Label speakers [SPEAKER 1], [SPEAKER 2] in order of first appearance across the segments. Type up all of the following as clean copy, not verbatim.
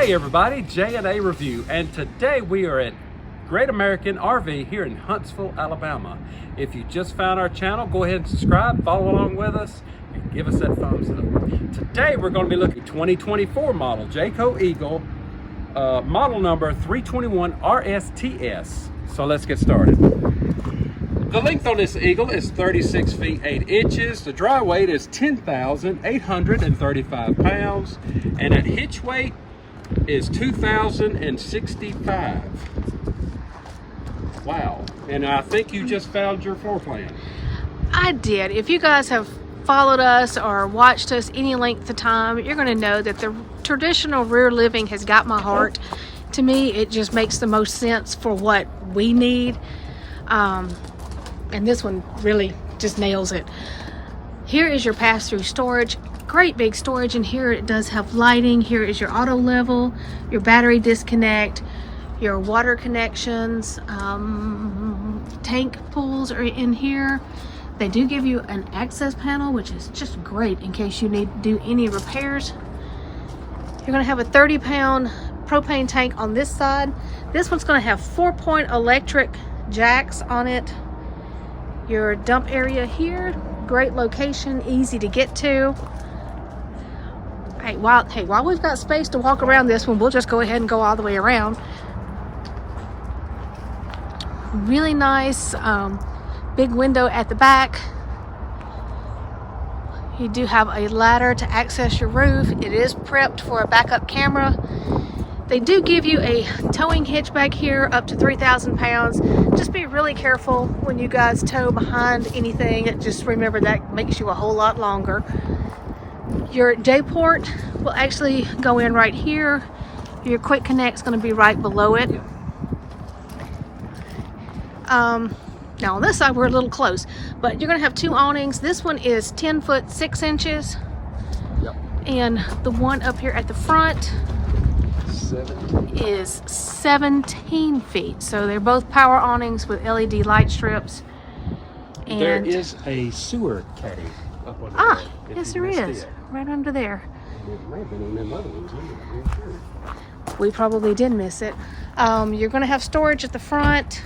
[SPEAKER 1] Hey everybody, J&A Review, and today we are at Great American RV here in Huntsville, Alabama. If you just found our channel, go ahead and subscribe, follow along with us, and give us that thumbs up. Today we're going to be looking at 2024 model Jayco Eagle, model number 321 RSTS. So let's get started. The length on this Eagle is 36 feet 8 inches. The dry weight is 10,835 pounds, and that hitch weight is 2,065. Wow. And I think you just found your floor plan.
[SPEAKER 2] I did. If you guys have followed us or watched us any length of time, you're going to know that the traditional rear living has got my heart. To me, it just makes the most sense for what we need. And this one really just nails it. Here is your pass-through storage. Great big storage in here. It does have lighting. Here is your auto level, your battery disconnect, your water connections, tank pulls are in here. They do give you an access panel, which is just great in case you need to do any repairs. You're going to have a 30-pound propane tank on this side. This one's going to have 4-point electric jacks on it. Your dump area here, great location, easy to get to. Hey, while we've got space to walk around this one, we'll just go ahead and go all the way around. Really nice big window at the back. You do have a ladder to access your roof. It is prepped for a backup camera. They do give you a towing hitch back here up to 3,000 pounds. Just be really careful when you guys tow behind anything. Just remember that makes you a whole lot longer. Your J port will actually go in right here. Your quick connect is going to be right below it. Now on this side we're a little close, but you're going to have two awnings. This one is 10 foot 6 inches. Yep. And the one up here at the front is 17 feet. So they're both power awnings with LED light strips. And
[SPEAKER 1] there is a sewer caddy up on
[SPEAKER 2] there. Yes there is. Right under there.
[SPEAKER 1] It may have been on them other ones. I'm not sure.
[SPEAKER 2] We probably did miss it. You're going to have storage at the front.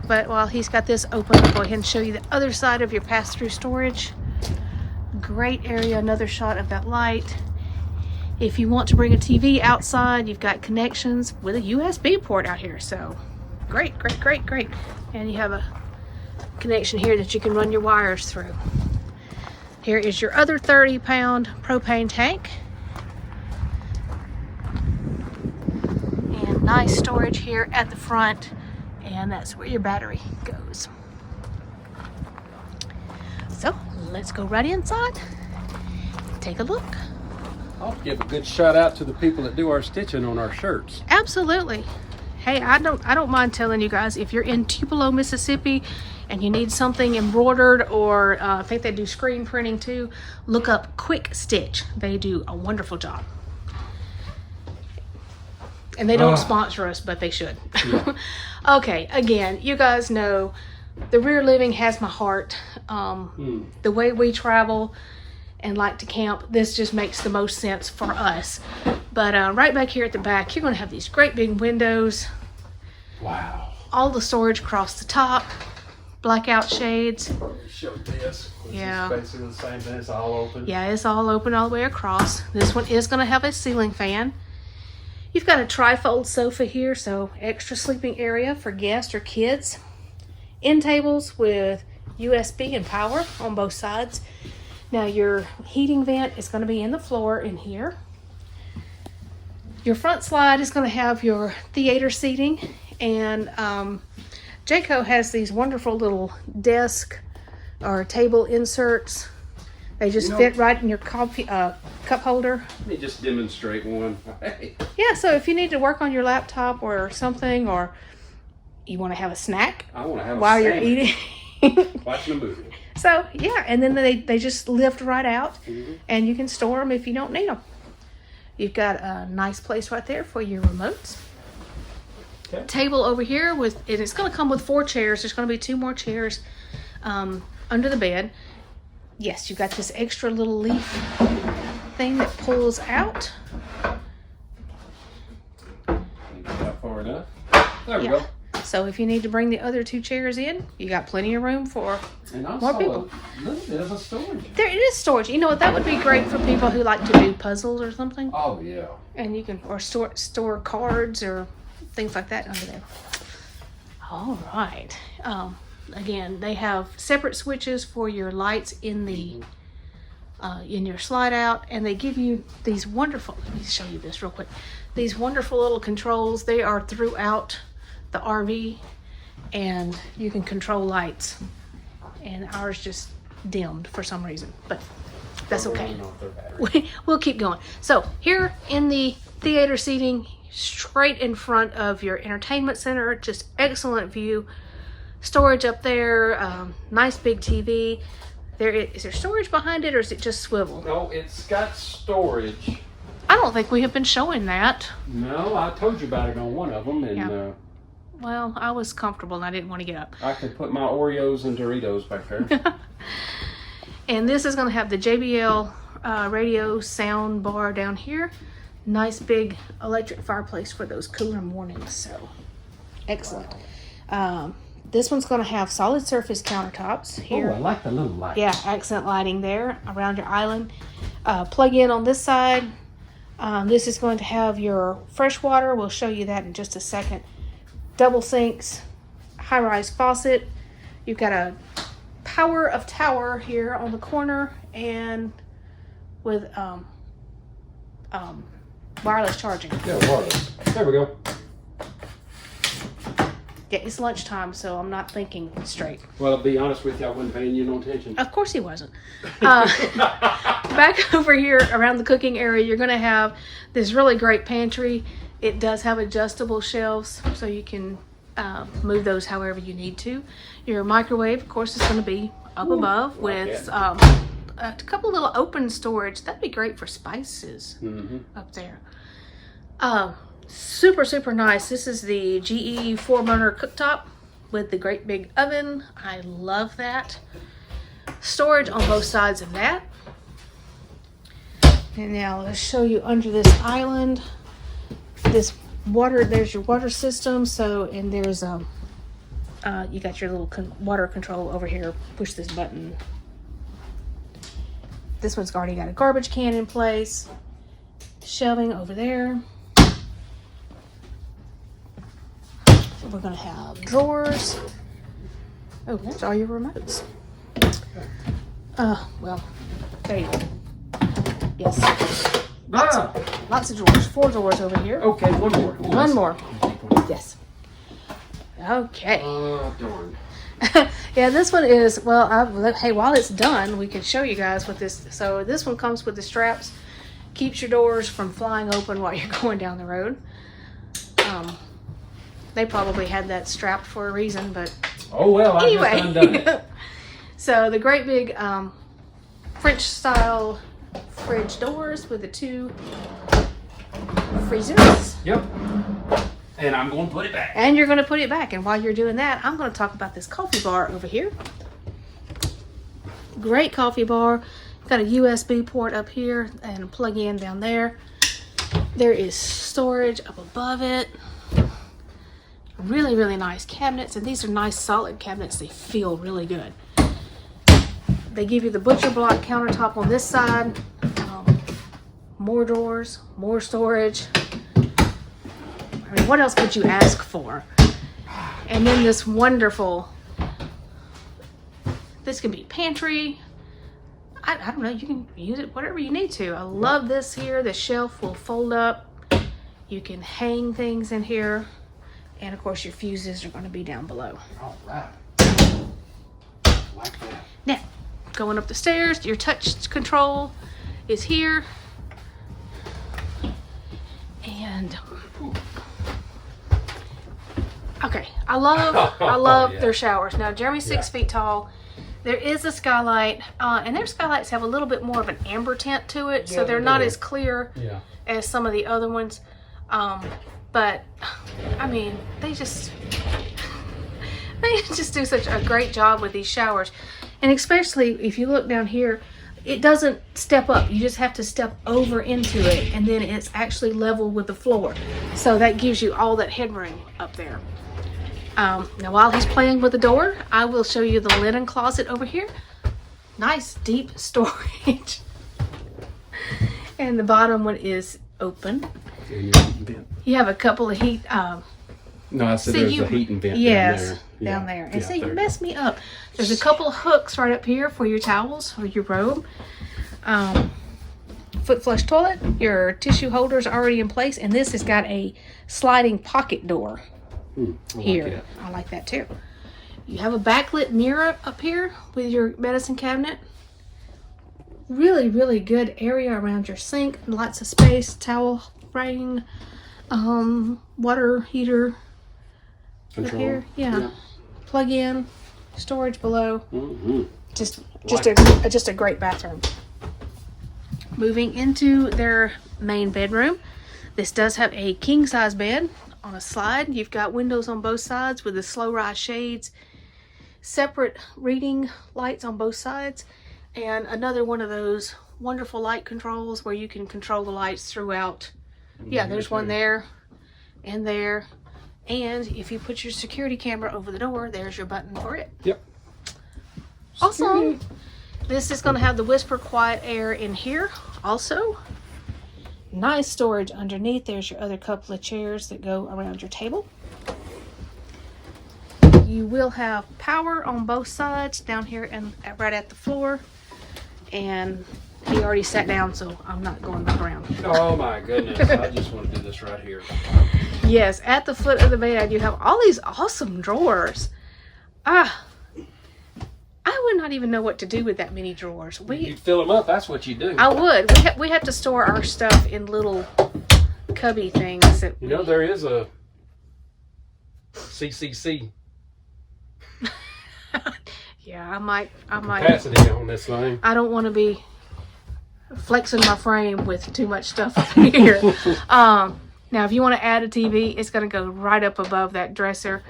[SPEAKER 2] But while he's got this open, I'll go ahead and show you the other side of your pass-through storage. Great area, another shot of that light. If you want to bring a TV outside, you've got connections with a USB port out here. So great, great, great, great. And you have a connection here that you can run your wires through. Here is your other 30-pound propane tank. And nice storage here at the front. And that's where your battery goes. So let's go right inside, take a look.
[SPEAKER 1] I'll give a good shout out to the people that do our stitching on our shirts.
[SPEAKER 2] Absolutely. Hey, I don't mind telling you guys, if you're in Tupelo, Mississippi and you need something embroidered, or I think they do screen printing too, look up Quick Stitch. They do a wonderful job. And they don't sponsor us, but they should. Yeah. Okay, again, you guys know the rear living has my heart. The way we travel and like to camp, this just makes the most sense for us. But right back here at the back, you're going to have these great big windows.
[SPEAKER 1] Wow.
[SPEAKER 2] All the storage across the top. Blackout shades.
[SPEAKER 1] Show this.
[SPEAKER 2] Yeah.
[SPEAKER 1] It's basically the same thing. It's all open.
[SPEAKER 2] Yeah, it's all open all the way across. This one is going to have a ceiling fan. You've got a tri-fold sofa here, so extra sleeping area for guests or kids. End tables with USB and power on both sides. Now your heating vent is going to be in the floor in here. Your front slide is going to have your theater seating, and Jayco has these wonderful little desk or table inserts. They just fit right in your coffee cup holder.
[SPEAKER 1] Let me just demonstrate one.
[SPEAKER 2] Yeah, so if you need to work on your laptop or something, or you want to have a snack while you're eating.
[SPEAKER 1] Watching a movie.
[SPEAKER 2] So, yeah, and then they just lift right out, and you can store them if you don't need them. You've got a nice place right there for your remotes. Okay. Table over here, and it's going to come with 4 chairs. There's going to be 2 more chairs under the bed. Yes, you've got this extra little leaf thing that pulls out.
[SPEAKER 1] far enough. There we
[SPEAKER 2] Yeah.
[SPEAKER 1] go.
[SPEAKER 2] So if you need to bring the other 2 chairs in, you got plenty of room for
[SPEAKER 1] And
[SPEAKER 2] more
[SPEAKER 1] also
[SPEAKER 2] people.
[SPEAKER 1] a little bit of a storage.
[SPEAKER 2] There it is storage. You know what? That would be great for people who like to do puzzles or something.
[SPEAKER 1] Oh yeah.
[SPEAKER 2] And you can, or store cards or things like that under there. All right. Again, they have separate switches for your lights in the in your slide out, and they give you these wonderful. Let me show you this real quick. These wonderful little controls. They are throughout the RV, and you can control lights. And ours just dimmed for some reason, but that's okay. We'll keep going. So here in the theater seating, straight in front of your entertainment center, just excellent view. Storage up there, nice big TV. Is there storage behind it, or is it just swivel?
[SPEAKER 1] No, it's got storage.
[SPEAKER 2] I don't think we have been showing that.
[SPEAKER 1] No, I told you about it on one of them, and
[SPEAKER 2] Yeah. Well, I was comfortable and I didn't want to get up.
[SPEAKER 1] I could put my Oreos and Doritos back there.
[SPEAKER 2] And this is going to have the JBL radio sound bar down here. Nice big electric fireplace for those cooler mornings. So excellent. This one's going to have solid surface countertops here.
[SPEAKER 1] Oh, I like the little light.
[SPEAKER 2] Yeah, accent lighting there around your island. Plug in on this side. This is going to have your fresh water. We'll show you that in just a second. Double sinks, high-rise faucet. You've got a power of tower here on the corner, and with wireless charging.
[SPEAKER 1] Yeah, wireless. There we go.
[SPEAKER 2] Yeah, it's lunchtime, so I'm not thinking straight.
[SPEAKER 1] Well, to be honest with you, I wasn't paying you no attention.
[SPEAKER 2] Of course he wasn't. Back over here around the cooking area, you're going to have this really great pantry. It does have adjustable shelves, so you can move those however you need to. Your microwave, of course, is going to be up above with a couple little open storage. That'd be great for spices up there. Super, super nice. This is the GE 4-burner cooktop with the great big oven. I love that. Storage on both sides of that. And now let's show you under this island. This water, there's your water system. So, and there's you got your little water control over here. Push this button. This one's already got a garbage can in place. Shelving over there. We're going to have drawers. Oh, there's all your remotes. Well, there you go. Yes. Lots of drawers. 4 drawers over here.
[SPEAKER 1] Okay, one more.
[SPEAKER 2] One more. Yes. Okay.
[SPEAKER 1] Oh, darn.
[SPEAKER 2] Yeah, this one is, well, hey, while it's done, we can show you guys what this, so this one comes with the straps. Keeps your doors from flying open while you're going down the road. They probably had that strapped for a reason, but
[SPEAKER 1] Oh, well, I
[SPEAKER 2] anyway.
[SPEAKER 1] just undone it.
[SPEAKER 2] So the great big French style fridge doors with the 2 freezers.
[SPEAKER 1] Yep. And I'm going to put it back.
[SPEAKER 2] And you're going to put it back. And while you're doing that, I'm going to talk about this coffee bar over here. Great coffee bar. Got a USB port up here and plug in down there. There is storage up above it. Really, really nice cabinets. And these are nice solid cabinets. They feel really good. They give you the butcher block countertop on this side. More drawers, more storage. I mean, what else could you ask for? And then this wonderful, this can be pantry. I don't know, you can use it whatever you need to. I love this here. The shelf will fold up. You can hang things in here. And of course your fuses are going to be down below.
[SPEAKER 1] All right. Like that.
[SPEAKER 2] Now, going up the stairs, your touch control is here. And okay, I love
[SPEAKER 1] Yeah.
[SPEAKER 2] their showers. Now, Jeremy's 6 feet tall. There is a skylight, and their skylights have a little bit more of an amber tint to it, so
[SPEAKER 1] Yeah,
[SPEAKER 2] they're
[SPEAKER 1] they
[SPEAKER 2] not
[SPEAKER 1] do.
[SPEAKER 2] as clear
[SPEAKER 1] Yeah.
[SPEAKER 2] as some of the other ones. But I mean, they just do such a great job with these showers, and especially if you look down here, it doesn't step up. You just have to step over into it, and then it's actually level with the floor. So that gives you all that headroom up there. Now while he's playing with the door, I will show you the linen closet over here. Nice deep storage. And the bottom one is open. You have a couple of heat.
[SPEAKER 1] No, I said there's a heating vent
[SPEAKER 2] down there. And see, you messed me up. There's a couple of hooks right up here for your towels or your robe. Foot flush toilet. Your tissue holders are already in place, and this has got a sliding pocket door here. I like that too. You have a backlit mirror up here with your medicine cabinet. Really, really good area around your sink. Lots of space. Towel ring, water heater. Control. Up here, yeah. Plug in, storage below. Just a great bathroom. Moving into their main bedroom, this does have a king size bed on a slide. You've got windows on both sides with the slow rise shades, separate reading lights on both sides, and another one of those wonderful light controls where you can control the lights throughout. Yeah, there's one there and there. And if you put your security camera over the door, there's your button for it.
[SPEAKER 1] Yep.
[SPEAKER 2] Awesome. This is going to have the whisper quiet air in here also. Nice storage underneath. There's your other couple of chairs that go around your table. You will have power on both sides down here and right at the floor. And he already sat down, so I'm not going back around.
[SPEAKER 1] Oh my goodness. I just want to do this right here.
[SPEAKER 2] Yes, at the foot of the bed, you have all these awesome drawers. I would not even know what to do with that many drawers.
[SPEAKER 1] You fill them up, that's what you do.
[SPEAKER 2] I would. We have to store our stuff in little cubby things.
[SPEAKER 1] You know, there is a CCC.
[SPEAKER 2] Yeah, I might.
[SPEAKER 1] Capacity on this thing.
[SPEAKER 2] I don't want to be flexing my frame with too much stuff up here. Now, if you want to add a TV, it's going to go right up above that dresser.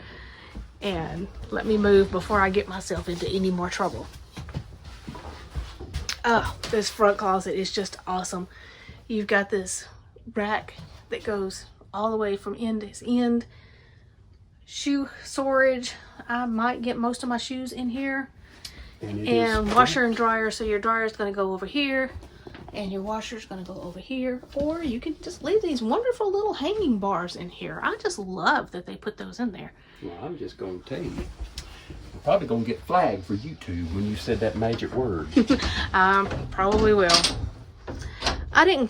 [SPEAKER 2] And let me move before I get myself into any more trouble. Oh, this front closet is just awesome. You've got this rack that goes all the way from end to end. Shoe storage. I might get most of my shoes in here. And washer and dryer. So your dryer is going to go over here. And your washer is going to go over here. Or you can just leave these wonderful little hanging bars in here. I just love that they put those in there.
[SPEAKER 1] Well, I'm just going to tell you. I'm probably going to get flagged for YouTube when you said that magic word.
[SPEAKER 2] Probably will. I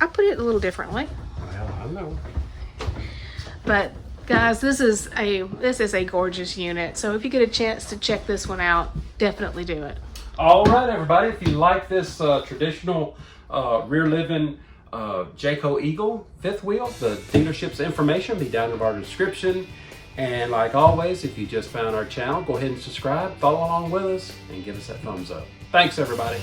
[SPEAKER 2] put it a little differently.
[SPEAKER 1] Well, I know.
[SPEAKER 2] But guys, this is a gorgeous unit. So if you get a chance to check this one out, definitely do it.
[SPEAKER 1] All right, everybody. If you like this traditional rear living Jayco Eagle fifth wheel, the dealership's information will be down in our description. And like always, if you just found our channel, go ahead and subscribe, follow along with us, and give us that thumbs up. Thanks, everybody.